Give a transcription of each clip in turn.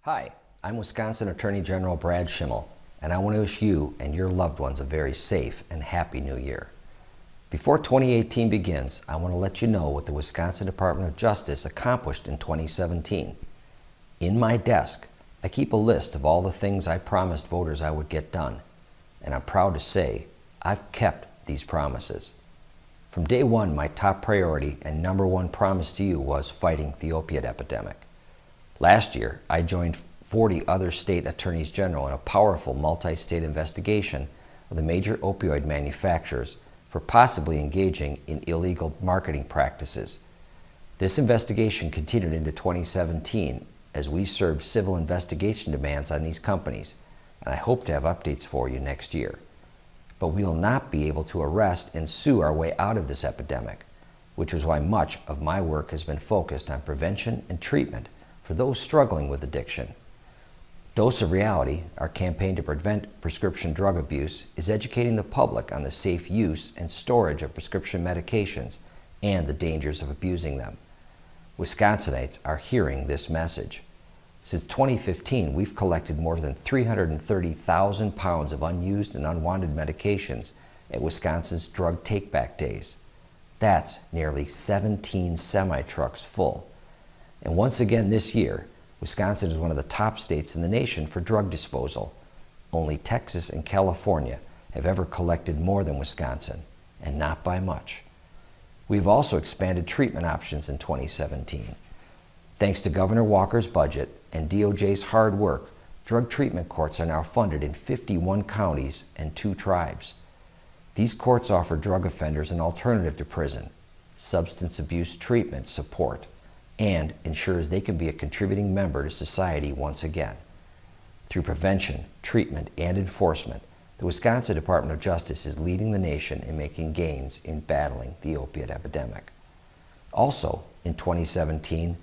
Hi, I'm Wisconsin Attorney General Brad Schimmel, and I want to wish you and your loved ones a very safe and happy new year. Before 2018 begins, I want to let you know what the Wisconsin Department of Justice accomplished in 2017. In my desk, I keep a list of all the things I promised voters I would get done, and I'm proud to say I've kept these promises. From day one, my top priority and number one promise to you was fighting the opiate epidemic. Last year, I joined 40 other state attorneys general in a powerful multi-state investigation of the major opioid manufacturers for possibly engaging in illegal marketing practices. This investigation continued into 2017 as we served civil investigation demands on these companies, and I hope to have updates for you next year. But we will not be able to arrest and sue our way out of this epidemic, which is why much of my work has been focused on prevention and treatment for those struggling with addiction. Dose of Reality, our campaign to prevent prescription drug abuse, is educating the public on the safe use and storage of prescription medications and the dangers of abusing them. Wisconsinites are hearing this message. Since 2015, we've collected more than 330,000 pounds of unused and unwanted medications at Wisconsin's drug take-back days. That's nearly 17 semi-trucks full. And once again this year, Wisconsin is one of the top states in the nation for drug disposal. Only Texas and California have ever collected more than Wisconsin, and not by much. We've also expanded treatment options in 2017. Thanks to Governor Walker's budget and DOJ's hard work, drug treatment courts are now funded in 51 counties and 2 tribes. These courts offer drug offenders an alternative to prison, substance abuse treatment support, and ensures they can be a contributing member to society once again. Through prevention, treatment, and enforcement, the Wisconsin Department of Justice is leading the nation in making gains in battling the opiate epidemic. Also, in 2017,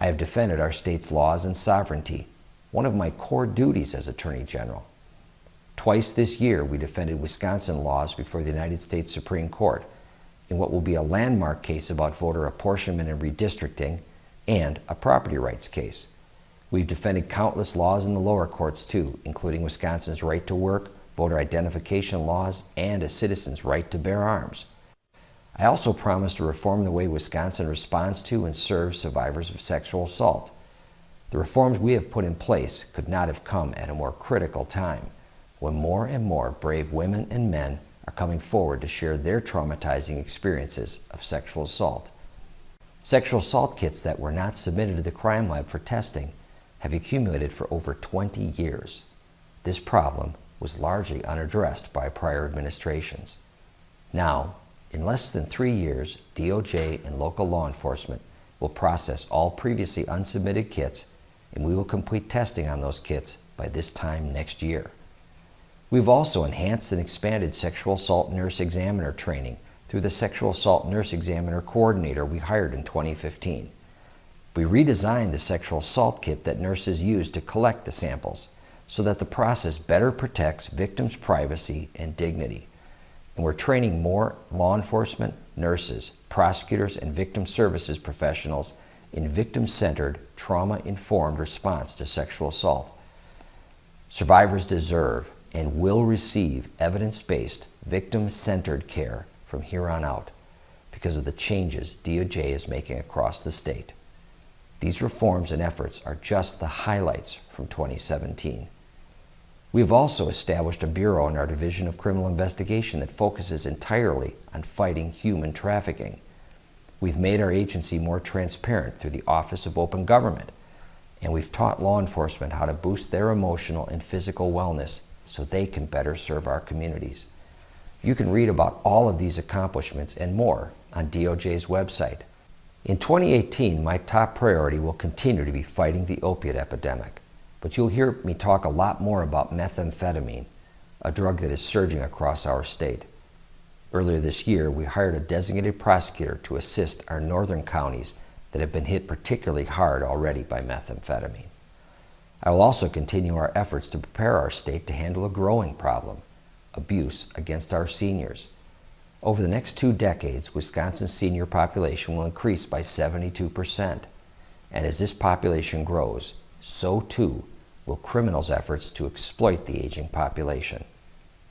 I have defended our state's laws and sovereignty, one of my core duties as Attorney General. Twice this year, we defended Wisconsin laws before the United States Supreme Court in what will be a landmark case about voter apportionment and redistricting, and a property rights case. We've defended countless laws in the lower courts too, including Wisconsin's right to work, voter identification laws, and a citizen's right to bear arms. I also promised to reform the way Wisconsin responds to and serves survivors of sexual assault. The reforms we have put in place could not have come at a more critical time, when more and more brave women and men are coming forward to share their traumatizing experiences of sexual assault. Sexual assault kits that were not submitted to the crime lab for testing have accumulated for over 20 years. This problem was largely unaddressed by prior administrations. Now, in less than 3 years, DOJ and local law enforcement will process all previously unsubmitted kits, and we will complete testing on those kits by this time next year. We've also enhanced and expanded sexual assault nurse examiner training through the Sexual Assault Nurse Examiner Coordinator we hired in 2015. We redesigned the sexual assault kit that nurses use to collect the samples so that the process better protects victims' privacy and dignity. And we're training more law enforcement, nurses, prosecutors, and victim services professionals in victim-centered, trauma-informed response to sexual assault. Survivors deserve and will receive evidence-based, victim-centered care from here on out because of the changes DOJ is making across the state. These reforms and efforts are just the highlights from 2017. We have also established a bureau in our Division of Criminal Investigation that focuses entirely on fighting human trafficking. We've made our agency more transparent through the Office of Open Government, and we've taught law enforcement how to boost their emotional and physical wellness so they can better serve our communities. You can read about all of these accomplishments and more on DOJ's website. In 2018, my top priority will continue to be fighting the opiate epidemic, but you'll hear me talk a lot more about methamphetamine, a drug that is surging across our state. Earlier this year, we hired a designated prosecutor to assist our northern counties that have been hit particularly hard already by methamphetamine. I will also continue our efforts to prepare our state to handle a growing problem, abuse against our seniors. Over the next 2 decades, Wisconsin's senior population will increase by 72%. And as this population grows, so too will criminals' efforts to exploit the aging population.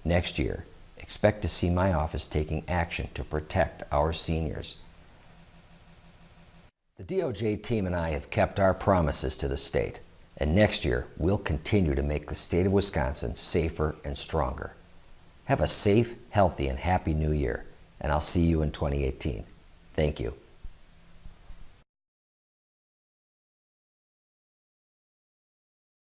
Next year, expect to see my office taking action to protect our seniors. The DOJ team and I have kept our promises to the state, and next year we'll continue to make the state of Wisconsin safer and stronger. Have a safe, healthy, and happy new year, and I'll see you in 2018. Thank you.